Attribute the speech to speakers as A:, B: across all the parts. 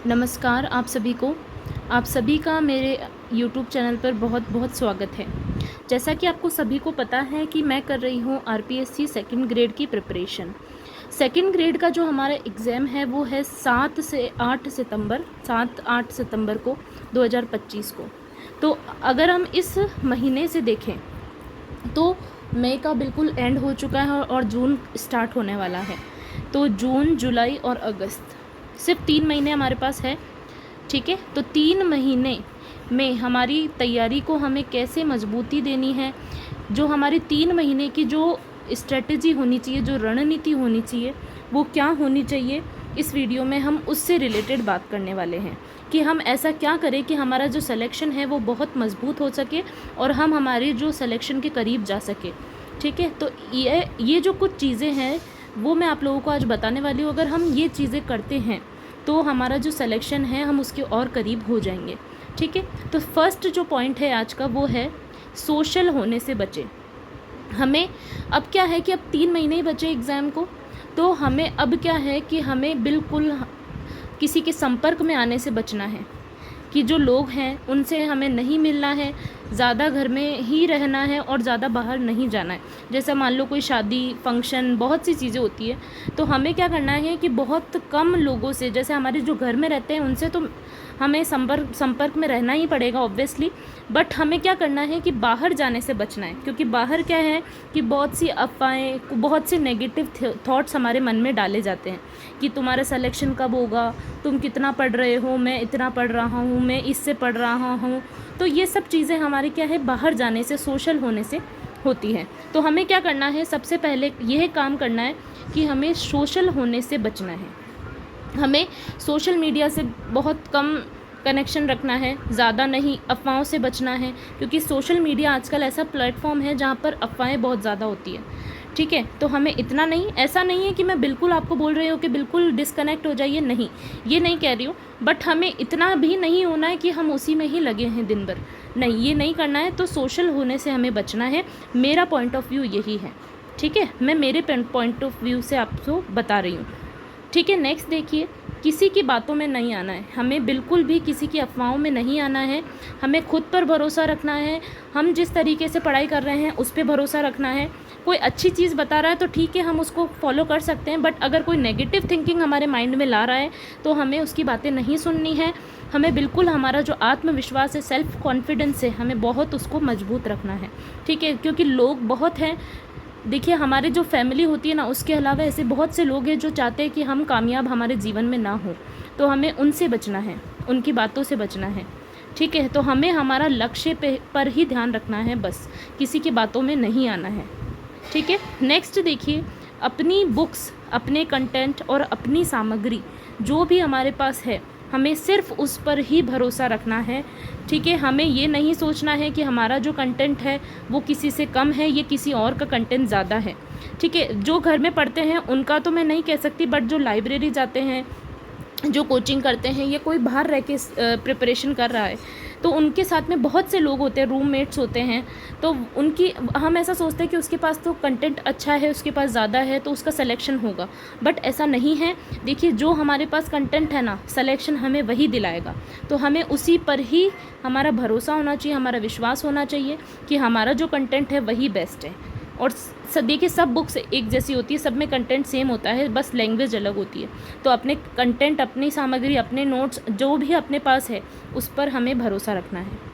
A: नमस्कार आप सभी का मेरे यूट्यूब चैनल पर बहुत बहुत स्वागत है। जैसा कि आपको सभी को पता है कि मैं कर रही हूँ आरपीएससी सेकंड ग्रेड की प्रिपरेशन। सेकंड ग्रेड का जो हमारा एग्ज़ाम है वो है 7 8 सितंबर को 2025 को। तो अगर हम इस महीने से देखें तो मई का बिल्कुल एंड हो चुका है और जून स्टार्ट होने वाला है। तो जून, जुलाई और अगस्त सिर्फ 3 महीने हमारे पास है। ठीक है, तो 3 महीने में हमारी तैयारी को हमें कैसे मजबूती देनी है, जो हमारी 3 महीने की जो स्ट्रेटजी होनी चाहिए, जो रणनीति होनी चाहिए, वो क्या होनी चाहिए, इस वीडियो में हम उससे रिलेटेड बात करने वाले हैं कि हम ऐसा क्या करें कि हमारा जो सिलेक्शन है वो बहुत मजबूत हो सके और हम हमारी जो सिलेक्शन के करीब जा सके। ठीक है, तो ये जो कुछ चीज़ें हैं वो मैं आप लोगों को आज बताने वाली हूँ। अगर हम ये चीज़ें करते हैं तो हमारा जो सिलेक्शन है हम उसके और करीब हो जाएंगे। ठीक है, तो फर्स्ट जो पॉइंट है आज का वो है सोशल होने से बचें। हमें अब क्या है कि अब 3 महीने ही बचे एग्ज़ाम को, तो हमें अब क्या है कि हमें बिल्कुल किसी के संपर्क में आने से बचना है कि जो लोग हैं उनसे हमें नहीं मिलना है, ज़्यादा घर में ही रहना है और ज़्यादा बाहर नहीं जाना है। जैसा मान लो कोई शादी, फंक्शन, बहुत सी चीज़ें होती है, तो हमें क्या करना है कि बहुत कम लोगों से, जैसे हमारे जो घर में रहते हैं उनसे तो हमें संपर्क में रहना ही पड़ेगा ऑब्वियसली, बट हमें क्या करना है कि बाहर जाने से बचना है। क्योंकि बाहर क्या है कि बहुत सी अफवाहें, बहुत से नेगेटिव थॉट्स हमारे मन में डाले जाते हैं कि तुम्हारा सिलेक्शन कब होगा, तुम कितना पढ़ रहे हो, मैं इतना पढ़ रहा हूँ, मैं इससे पढ़ रहा हूँ। तो ये सब चीज़ें हमारी क्या है, बाहर जाने से, सोशल होने से होती है। तो हमें क्या करना है, सबसे पहले यह काम करना है कि हमें सोशल होने से बचना है। हमें सोशल मीडिया से बहुत कम कनेक्शन रखना है, ज़्यादा नहीं। अफ़वाहों से बचना है क्योंकि सोशल मीडिया आजकल ऐसा प्लेटफॉर्म है जहाँ पर अफ़वाहें बहुत ज़्यादा होती है। ठीक है, तो हमें इतना नहीं, ऐसा नहीं है कि मैं बिल्कुल आपको बोल रही हूँ कि बिल्कुल डिस्कनेक्ट हो जाइए, नहीं, ये नहीं कह रही हूँ, बट हमें इतना भी नहीं होना है कि हम उसी में ही लगे हैं दिन भर, नहीं, ये नहीं करना है। तो सोशल होने से हमें बचना है, मेरा पॉइंट ऑफ व्यू यही है। ठीक है, मैं मेरे पॉइंट ऑफ व्यू से आपको बता रही हूँ। ठीक है, नेक्स्ट देखिए, किसी की बातों में नहीं आना है, हमें बिल्कुल भी किसी की अफवाहों में नहीं आना है। हमें खुद पर भरोसा रखना है, हम जिस तरीके से पढ़ाई कर रहे हैं उस पर भरोसा रखना है। कोई अच्छी चीज़ बता रहा है तो ठीक है, हम उसको फॉलो कर सकते हैं, बट अगर कोई नेगेटिव थिंकिंग हमारे माइंड में ला रहा है तो हमें उसकी बातें नहीं सुननी है। हमें बिल्कुल हमारा जो आत्मविश्वास है, सेल्फ कॉन्फिडेंस है, हमें बहुत उसको मजबूत रखना है। ठीक है, क्योंकि लोग बहुत हैं, देखिए हमारे जो फैमिली होती है ना, उसके अलावा ऐसे बहुत से लोग हैं जो चाहते हैं कि हम कामयाब हमारे जीवन में ना हो, तो हमें उनसे बचना है, उनकी बातों से बचना है। ठीक है, तो हमें हमारा लक्ष्य पर ही ध्यान रखना है, बस किसी की बातों में नहीं आना है। ठीक है, नेक्स्ट देखिए, अपनी बुक्स, अपने कंटेंट और अपनी सामग्री जो भी हमारे पास है, हमें सिर्फ उस पर ही भरोसा रखना है। ठीक है, हमें ये नहीं सोचना है कि हमारा जो कंटेंट है वो किसी से कम है, ये किसी और का कंटेंट ज़्यादा है। ठीक है, जो घर में पढ़ते हैं उनका तो मैं नहीं कह सकती, बट जो लाइब्रेरी जाते हैं, जो कोचिंग करते हैं, या कोई बाहर रह के प्रिपरेशन कर रहा है, तो उनके साथ में बहुत से लोग होते हैं, रूममेट्स होते हैं, तो उनकी हम ऐसा सोचते हैं कि उसके पास तो कंटेंट अच्छा है, उसके पास ज़्यादा है, तो उसका सिलेक्शन होगा, बट ऐसा नहीं है। देखिए, जो हमारे पास कंटेंट है ना, सिलेक्शन हमें वही दिलाएगा, तो हमें उसी पर ही हमारा भरोसा होना चाहिए, हमारा विश्वास होना चाहिए कि हमारा जो कंटेंट है वही बेस्ट है। और देखिए, सब बुक्स एक जैसी होती है, सब में कंटेंट सेम होता है, बस लैंग्वेज अलग होती है। तो अपने कंटेंट, अपनी सामग्री, अपने नोट्स जो भी अपने पास है उस पर हमें भरोसा रखना है।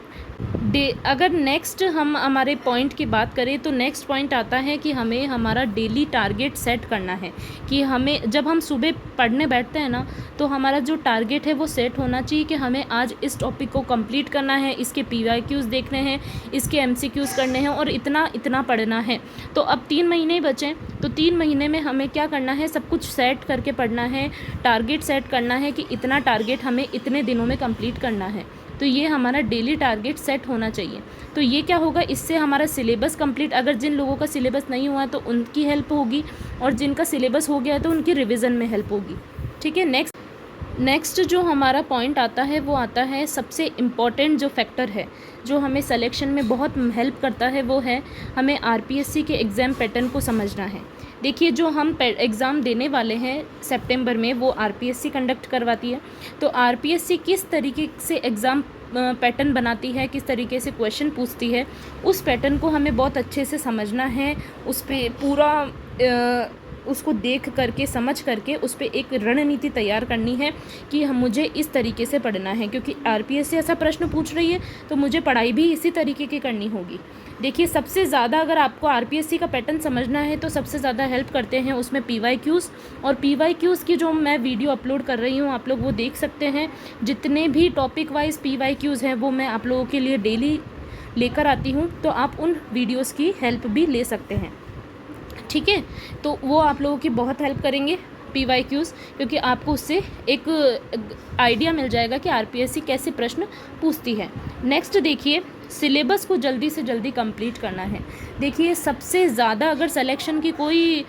A: अगर नेक्स्ट हम हमारे पॉइंट की बात करें तो नेक्स्ट पॉइंट आता है कि हमें हमारा डेली टारगेट सेट करना है कि हमें, जब हम सुबह पढ़ने बैठते हैं ना, तो हमारा जो टारगेट है वो सेट होना चाहिए कि हमें आज इस टॉपिक को कंप्लीट करना है, इसके PYQs देखने हैं, इसके MCQs करने हैं और इतना इतना पढ़ना है। तो अब 3 महीने ही बचे, तो 3 महीने में हमें क्या करना है, सब कुछ सेट करके पढ़ना है, टारगेट सेट करना है कि इतना टारगेट हमें इतने दिनों में कंप्लीट करना है। तो ये हमारा डेली टारगेट सेट होना चाहिए। तो ये क्या होगा, इससे हमारा सिलेबस कंप्लीट, अगर जिन लोगों का सिलेबस नहीं हुआ तो उनकी हेल्प होगी, और जिनका सिलेबस हो गया तो उनकी रिवीजन में हेल्प होगी। ठीक है, नेक्स्ट जो हमारा पॉइंट आता है वो आता है, सबसे इम्पॉर्टेंट जो फैक्टर है जो हमें सिलेक्शन में बहुत हेल्प करता है, वो है हमें RPSC के एग्ज़ाम पैटर्न को समझना है। देखिए जो हम एग्ज़ाम देने वाले हैं सितंबर में, वो आरपीएससी कंडक्ट करवाती है। तो आरपीएससी किस तरीके से एग्ज़ाम पैटर्न बनाती है, किस तरीके से क्वेश्चन पूछती है, उस पैटर्न को हमें बहुत अच्छे से समझना है। उस पे पूरा उसको देख करके, समझ करके उस पे एक रणनीति तैयार करनी है कि हम मुझे इस तरीके से पढ़ना है, क्योंकि आरपीएससी ऐसा प्रश्न पूछ रही है तो मुझे पढ़ाई भी इसी तरीके की करनी होगी। देखिए सबसे ज़्यादा अगर आपको आरपीएससी का पैटर्न समझना है तो सबसे ज़्यादा हेल्प करते हैं उसमें पीवाईक्यूज़। और पीवाईक्यूज़ की जो मैं वीडियो अपलोड कर रही हूँ, आप लोग वो देख सकते हैं। जितने भी टॉपिक वाइज पीवाईक्यूज़ हैं वो मैं आप लोगों के लिए डेली लेकर आती हूँ, तो आप उन वीडियोज़ की हेल्प भी ले सकते हैं। ठीक है, तो वो आप लोगों की बहुत हेल्प करेंगे पीवाईक्यूज़, क्योंकि आपको उससे एक आइडिया मिल जाएगा कि आरपीएससी कैसे प्रश्न पूछती है। नेक्स्ट देखिए, सिलेबस को जल्दी से जल्दी कंप्लीट करना है। देखिए सबसे ज़्यादा अगर सिलेक्शन की कोई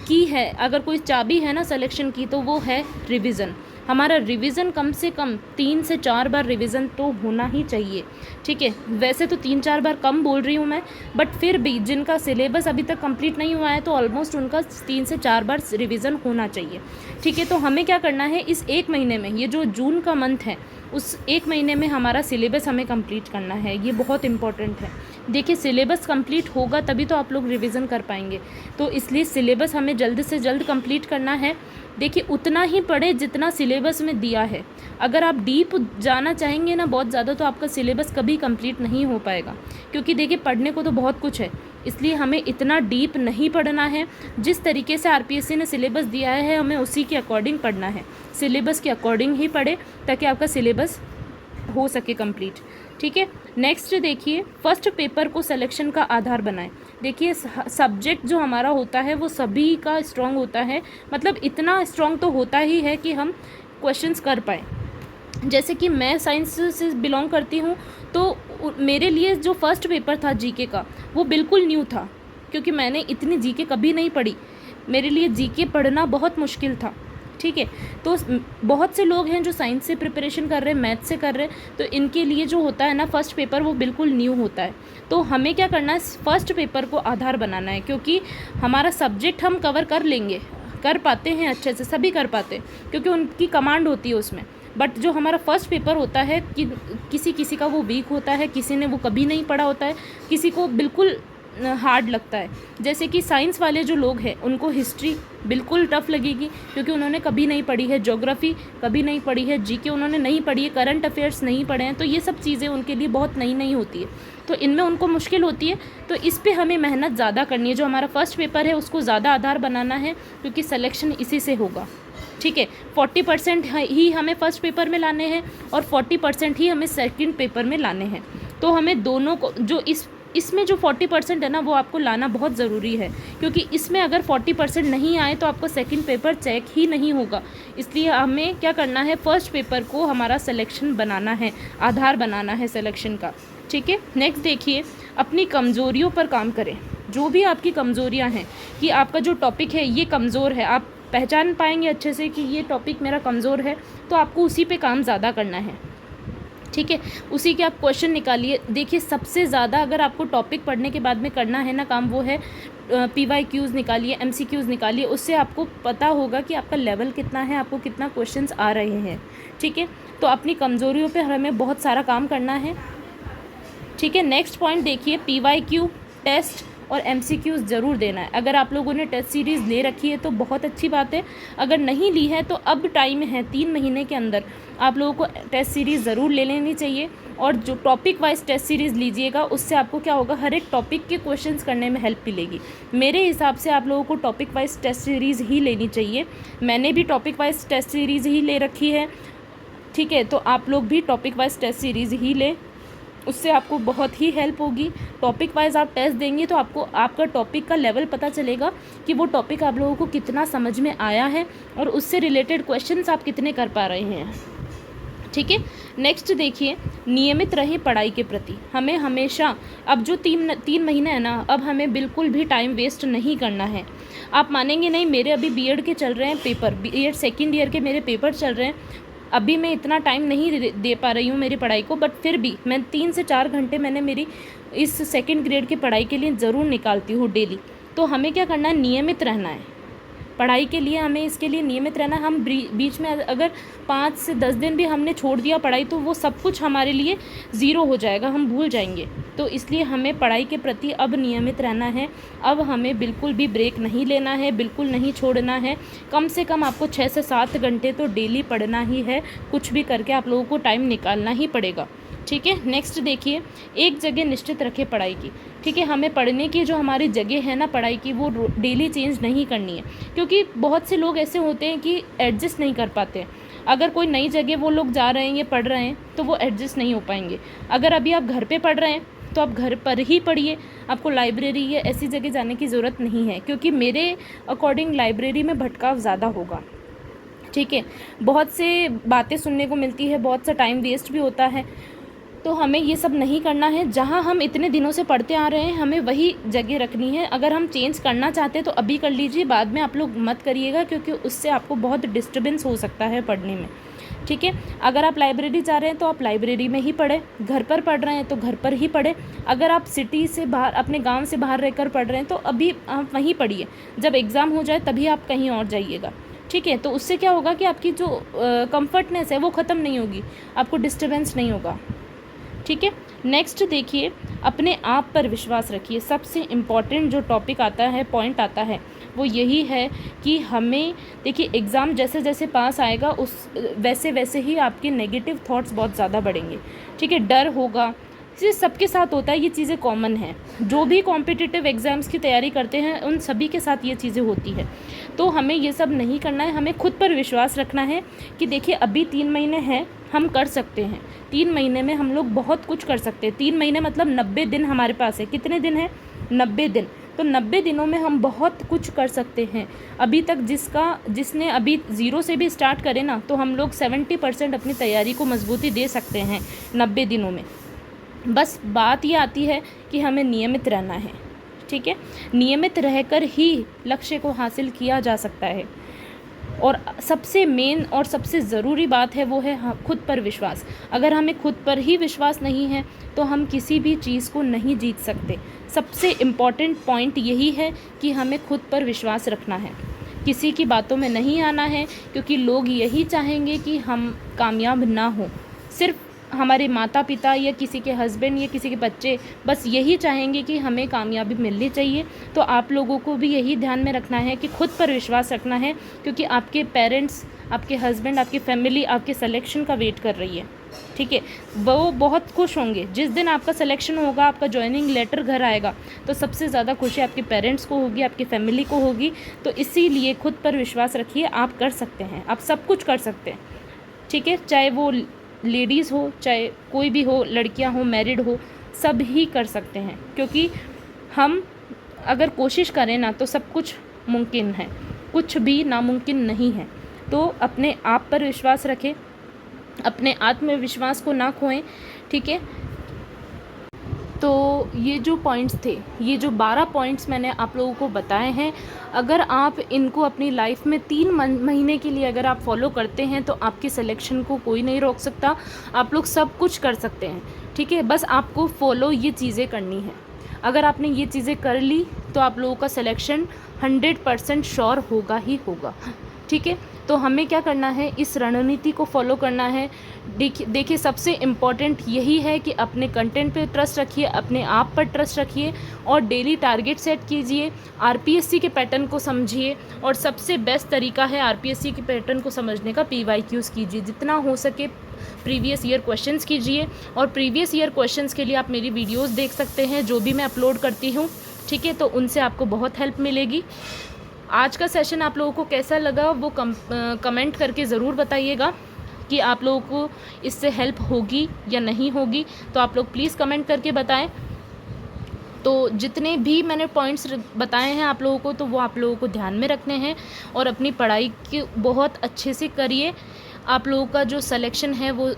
A: की है, अगर कोई चाबी है ना सिलेक्शन की, तो वो है रिवीजन। हमारा रिवीजन कम से कम 3 से 4 बार रिवीजन तो होना ही चाहिए। ठीक है, वैसे तो 3-4 बार कम बोल रही हूँ मैं, बट फिर भी जिनका सिलेबस अभी तक कंप्लीट नहीं हुआ है तो ऑलमोस्ट उनका 3 से 4 बार रिवीजन होना चाहिए। ठीक है, तो हमें क्या करना है, इस एक महीने में, ये जो जून का मंथ है, उस एक महीने में हमारा सिलेबस हमें कंप्लीट करना है। ये बहुत इंपॉर्टेंट है। देखिए सिलेबस कंप्लीट होगा तभी तो आप लोग रिवीजन कर पाएंगे, तो इसलिए सिलेबस हमें जल्द से जल्द कंप्लीट करना है। देखिए उतना ही पढ़े जितना सिलेबस में दिया है। अगर आप डीप जाना चाहेंगे ना बहुत ज़्यादा, तो आपका सिलेबस कभी कंप्लीट नहीं हो पाएगा, क्योंकि देखिए पढ़ने को तो बहुत कुछ है, इसलिए हमें इतना डीप नहीं पढ़ना है। जिस तरीके से आरपीएससी ने सिलेबस दिया है हमें उसी के अकॉर्डिंग पढ़ना है, सिलेबस के अकॉर्डिंग ही पढ़े ताकि आपका सिलेबस हो सके कंप्लीट। ठीक है, नेक्स्ट देखिए, फर्स्ट पेपर को सिलेक्शन का आधार बनाएं। देखिए सब्जेक्ट जो हमारा होता है वो सभी का स्ट्रॉन्ग होता है, मतलब इतना स्ट्रॉन्ग तो होता ही है कि हम क्वेश्चंस कर पाएँ। जैसे कि मैं साइंस से बिलोंग करती हूँ, तो मेरे लिए जो फर्स्ट पेपर था जीके का, वो बिल्कुल न्यू था, क्योंकि मैंने इतनी जीके कभी नहीं पढ़ी। मेरे लिए जीके पढ़ना बहुत मुश्किल था। ठीक है, तो बहुत से लोग हैं जो साइंस से प्रिपरेशन कर रहे हैं, मैथ से कर रहे हैं, तो इनके लिए जो होता है ना फर्स्ट पेपर, वो बिल्कुल न्यू होता है। तो हमें क्या करना है, फर्स्ट पेपर को आधार बनाना है, क्योंकि हमारा सब्जेक्ट हम कवर कर लेंगे, कर पाते हैं अच्छे से, सभी कर पाते हैं, क्योंकि उनकी कमांड होती है उसमें। बट जो हमारा फर्स्ट पेपर होता है कि किसी का वो वीक होता है, किसी ने वो कभी नहीं पढ़ा होता है, किसी को बिल्कुल हार्ड लगता है। जैसे कि साइंस वाले जो लोग हैं उनको हिस्ट्री बिल्कुल टफ लगेगी, क्योंकि उन्होंने कभी नहीं पढ़ी है, ज्योग्राफी कभी नहीं पढ़ी है, जीके उन्होंने नहीं पढ़ी है, करंट अफेयर्स नहीं पढ़े हैं, तो ये सब चीज़ें उनके लिए बहुत नई नई होती है, तो इनमें उनको मुश्किल होती है। तो इस पे हमें मेहनत ज़्यादा करनी है। जो हमारा फर्स्ट पेपर है उसको ज़्यादा आधार बनाना है, क्योंकि सिलेक्शन इसी से होगा। ठीक है, 40% ही हमें फर्स्ट पेपर में लाने हैं और 40% ही हमें सेकंड पेपर में लाने हैं। तो हमें दोनों को, जो इसमें जो 40% है ना, वो आपको लाना बहुत ज़रूरी है, क्योंकि इसमें अगर 40% नहीं आए तो आपका सेकंड पेपर चेक ही नहीं होगा। इसलिए हमें क्या करना है, फर्स्ट पेपर को हमारा सिलेक्शन बनाना है, आधार बनाना है सिलेक्शन का। ठीक है, नेक्स्ट देखिए, अपनी कमज़ोरियों पर काम करें। जो भी आपकी कमज़ोरियाँ हैं, कि आपका जो टॉपिक है ये कमज़ोर है, आप पहचान पाएंगे अच्छे से कि ये टॉपिक मेरा कमज़ोर है, तो आपको उसी पे काम ज़्यादा करना है। ठीक है, उसी के आप क्वेश्चन निकालिए। देखिए सबसे ज़्यादा अगर आपको टॉपिक पढ़ने के बाद में करना है ना काम, वो है पीवाईक्यूज़ निकालिए, एमसीक्यूज़ निकालिए। उससे आपको पता होगा कि आपका लेवल कितना है, आपको कितना क्वेश्चंस आ रहे हैं। ठीक है, तो अपनी कमज़ोरियों पे हमें बहुत सारा काम करना है। ठीक है, नेक्स्ट पॉइंट देखिए, पीवाईक्यू टेस्ट और एमसीक्यूज़ ज़रूर देना है। अगर आप लोगों ने टेस्ट सीरीज़ ले रखी है तो बहुत अच्छी बात है, अगर नहीं ली है तो अब टाइम है, 3 महीने के अंदर आप लोगों को टेस्ट सीरीज़ ज़रूर ले लेनी चाहिए। और जो टॉपिक वाइज टेस्ट सीरीज़ लीजिएगा, उससे आपको क्या होगा, हर एक टॉपिक के क्वेश्चंस करने में हेल्प मिलेगी। मेरे हिसाब से आप लोगों को टॉपिक वाइज टेस्ट सीरीज़ ही लेनी चाहिए। मैंने भी टॉपिक वाइज टेस्ट सीरीज़ ही ले रखी है। ठीक है, तो आप लोग भी टॉपिक वाइज टेस्ट सीरीज़ ही लें, उससे आपको बहुत ही हेल्प होगी। टॉपिक वाइज आप टेस्ट देंगे तो आपको आपका टॉपिक का लेवल पता चलेगा कि वो टॉपिक आप लोगों को कितना समझ में आया है और उससे रिलेटेड क्वेश्चंस आप कितने कर पा रहे हैं। ठीक है, नेक्स्ट देखिए, नियमित रहें पढ़ाई के प्रति। हमें हमेशा, अब जो 3 महीने है ना, अब हमें बिल्कुल भी टाइम वेस्ट नहीं करना है। आप मानेंगे नहीं, मेरे अभी बीएड के चल रहे हैं पेपर, बीएड सेकेंड ईयर के मेरे पेपर चल रहे हैं। अभी मैं इतना टाइम नहीं दे पा रही हूँ मेरी पढ़ाई को, बट फिर भी मैं 3 से 4 घंटे मैंने मेरी इस सेकंड ग्रेड की पढ़ाई के लिए ज़रूर निकालती हूँ डेली। तो हमें क्या करना है, नियमित रहना है पढ़ाई के लिए, हमें इसके लिए नियमित रहना। हम बीच में अगर 5 से 10 दिन भी हमने छोड़ दिया पढ़ाई तो वो सब कुछ हमारे लिए ज़ीरो हो जाएगा, हम भूल जाएंगे। तो इसलिए हमें पढ़ाई के प्रति अब नियमित रहना है। अब हमें बिल्कुल भी ब्रेक नहीं लेना है, बिल्कुल नहीं छोड़ना है। कम से कम आपको 6 से 7 घंटे तो डेली पढ़ना ही है, कुछ भी करके आप लोगों को टाइम निकालना ही पड़ेगा। ठीक है, नेक्स्ट देखिए, एक जगह निश्चित रखें पढ़ाई की। ठीक है, हमें पढ़ने की जो हमारी जगह है ना पढ़ाई की, वो डेली चेंज नहीं करनी है, क्योंकि बहुत से लोग ऐसे होते हैं कि एडजस्ट नहीं कर पाते हैं। अगर कोई नई जगह वो लोग जा रहे हैं या पढ़ रहे हैं तो वो एडजस्ट नहीं हो पाएंगे। अगर अभी आप घर पे पढ़ रहे हैं तो आप घर पर ही पढ़िए, आपको लाइब्रेरी या ऐसी जगह जाने की ज़रूरत नहीं है, क्योंकि मेरे अकॉर्डिंग लाइब्रेरी में भटकाव ज़्यादा होगा। ठीक है, बहुत से बातें सुनने को मिलती है, बहुत सा टाइम वेस्ट भी होता है। तो हमें ये सब नहीं करना है। जहाँ हम इतने दिनों से पढ़ते आ रहे हैं हमें वही जगह रखनी है। अगर हम चेंज करना चाहते हैं तो अभी कर लीजिए, बाद में आप लोग मत करिएगा, क्योंकि उससे आपको बहुत डिस्टर्बेंस हो सकता है पढ़ने में। ठीक है, अगर आप लाइब्रेरी जा रहे हैं तो आप लाइब्रेरी में ही पढ़ें, घर पर पढ़ रहे हैं तो घर पर ही पढ़ें। अगर आप सिटी से बाहर, अपने गाँव से बाहर रहकर पढ़ रहे हैं तो अभी आप वहीं पढ़िए, जब एग्ज़ाम हो जाए तभी आप कहीं और जाइएगा। ठीक है, तो उससे क्या होगा कि आपकी जो कम्फर्टनेस है वो ख़त्म नहीं होगी, आपको डिस्टर्बेंस नहीं होगा। ठीक है, नेक्स्ट देखिए, अपने आप पर विश्वास रखिए। सबसे इम्पॉर्टेंट जो टॉपिक आता है, पॉइंट आता है, वो यही है कि हमें, देखिए एग्ज़ाम जैसे जैसे पास आएगा उस वैसे वैसे ही आपके नेगेटिव थॉट्स बहुत ज़्यादा बढ़ेंगे। ठीक है, डर होगा, ये सबके साथ होता है, ये चीज़ें कॉमन हैं। जो भी कॉम्पिटिटिव एग्ज़ाम्स की तैयारी करते हैं उन सभी के साथ ये चीज़ें होती है। तो हमें ये सब नहीं करना है, हमें खुद पर विश्वास रखना है कि देखिए अभी 3 महीने हैं, हम कर सकते हैं। 3 महीने में हम लोग बहुत कुछ कर सकते हैं। 3 महीने मतलब 90 दिन हमारे पास है। कितने दिन है? 90 दिन। तो 90 दिनों में हम बहुत कुछ कर सकते हैं। अभी तक जिसने अभी ज़ीरो से भी स्टार्ट करे ना, तो हम लोग 70% अपनी तैयारी को मजबूती दे सकते हैं 90 दिनों में। बस बात ये आती है कि हमें नियमित रहना है। ठीक है, नियमित रहकर ही लक्ष्य को हासिल किया जा सकता है। और सबसे मेन और सबसे ज़रूरी बात है वो है खुद पर विश्वास। अगर हमें खुद पर ही विश्वास नहीं है तो हम किसी भी चीज़ को नहीं जीत सकते। सबसे इम्पॉर्टेंट पॉइंट यही है कि हमें खुद पर विश्वास रखना है, किसी की बातों में नहीं आना है, क्योंकि लोग यही चाहेंगे कि हम कामयाब ना हो। सिर्फ हमारे माता पिता या किसी के हस्बैंड या किसी के बच्चे बस यही चाहेंगे कि हमें कामयाबी मिलनी चाहिए। तो आप लोगों को भी यही ध्यान में रखना है कि खुद पर विश्वास रखना है, क्योंकि आपके पेरेंट्स, आपके हस्बैंड, आपकी फैमिली आपके सिलेक्शन का वेट कर रही है। ठीक है, वो बहुत खुश होंगे जिस दिन आपका सिलेक्शन होगा, आपका जॉइनिंग लेटर घर आएगा, तो सबसे ज़्यादा खुशी आपके पेरेंट्स को होगी, आपकी फैमिली को होगी। तो इसीलिए खुद पर विश्वास रखिए, आप कर सकते हैं, आप सब कुछ कर सकते हैं। ठीक है, चाहे वो लेडीज़ हो, चाहे कोई भी हो, लड़कियां हो, मैरिड हो, सब ही कर सकते हैं, क्योंकि हम अगर कोशिश करें ना तो सब कुछ मुमकिन है, कुछ भी नामुमकिन नहीं है। तो अपने आप पर विश्वास रखें, अपने आत्मविश्वास को ना खोएं। ठीक है, तो ये जो पॉइंट्स थे, ये जो 12 पॉइंट्स मैंने आप लोगों को बताए हैं, अगर आप इनको अपनी लाइफ में 3 महीने के लिए अगर आप फॉलो करते हैं तो आपके सिलेक्शन को कोई नहीं रोक सकता। आप लोग सब कुछ कर सकते हैं। ठीक है, बस आपको फॉलो ये चीज़ें करनी है। अगर आपने ये चीज़ें कर ली तो आप लोगों का सिलेक्शन 100% श्योर होगा ही होगा। ठीक है, तो हमें क्या करना है, इस रणनीति को फॉलो करना है। देखिए सबसे इम्पॉर्टेंट यही है कि अपने कंटेंट पे ट्रस्ट रखिए, अपने आप पर ट्रस्ट रखिए और डेली टारगेट सेट कीजिए। आरपीएससी के पैटर्न को समझिए, और सबसे बेस्ट तरीका है आरपीएससी के पैटर्न को समझने का पीवाईक्यूज़ कीजिए। जितना हो सके प्रीवियस ईयर क्वेश्चंस कीजिए, और प्रीवियस ईयर क्वेश्चंस के लिए आप मेरी वीडियोज़ देख सकते हैं जो भी मैं अपलोड करती हूँ। ठीक है, तो उनसे आपको बहुत हेल्प मिलेगी। आज का सेशन आप लोगों को कैसा लगा वो कमेंट करके ज़रूर बताइएगा कि आप लोगों को इससे हेल्प होगी या नहीं होगी। तो आप लोग प्लीज़ कमेंट करके बताएं। तो जितने भी मैंने पॉइंट्स बताए हैं आप लोगों को, तो वो आप लोगों को ध्यान में रखने हैं और अपनी पढ़ाई की बहुत अच्छे से करिए। आप लोगों का जो सिलेक्शन है वो,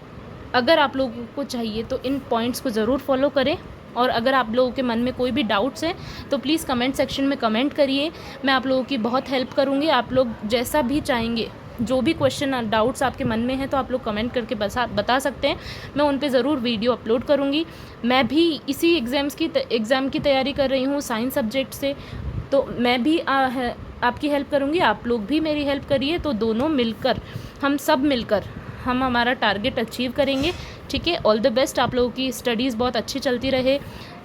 A: अगर आप लोगों को चाहिए तो इन पॉइंट्स को ज़रूर फॉलो करें। और अगर आप लोगों के मन में कोई भी डाउट्स हैं तो प्लीज़ कमेंट सेक्शन में कमेंट करिए, मैं आप लोगों की बहुत हेल्प करूँगी। आप लोग जैसा भी चाहेंगे, जो भी क्वेश्चन डाउट्स आपके मन में हैं तो आप लोग कमेंट करके बता सकते हैं, मैं उन पे ज़रूर वीडियो अपलोड करूँगी। मैं भी इसी एग्ज़ाम की तैयारी कर रही हूँ साइंस सब्जेक्ट से। तो मैं भी आपकी हेल्प करूँगी, आप लोग भी मेरी हेल्प करिए, तो दोनों मिलकर, हम सब मिलकर हम हमारा टारगेट अचीव करेंगे। ठीक है, ऑल द बेस्ट। आप लोगों की स्टडीज़ बहुत अच्छी चलती रहे,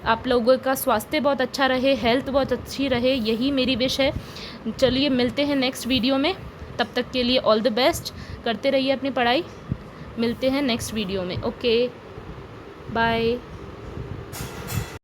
A: आप लोगों का स्वास्थ्य बहुत अच्छा रहे, हेल्थ बहुत अच्छी रहे, यही मेरी विश है। चलिए मिलते हैं नेक्स्ट वीडियो में, तब तक के लिए ऑल द बेस्ट, करते रहिए अपनी पढ़ाई। मिलते हैं नेक्स्ट वीडियो में। Okay, bye.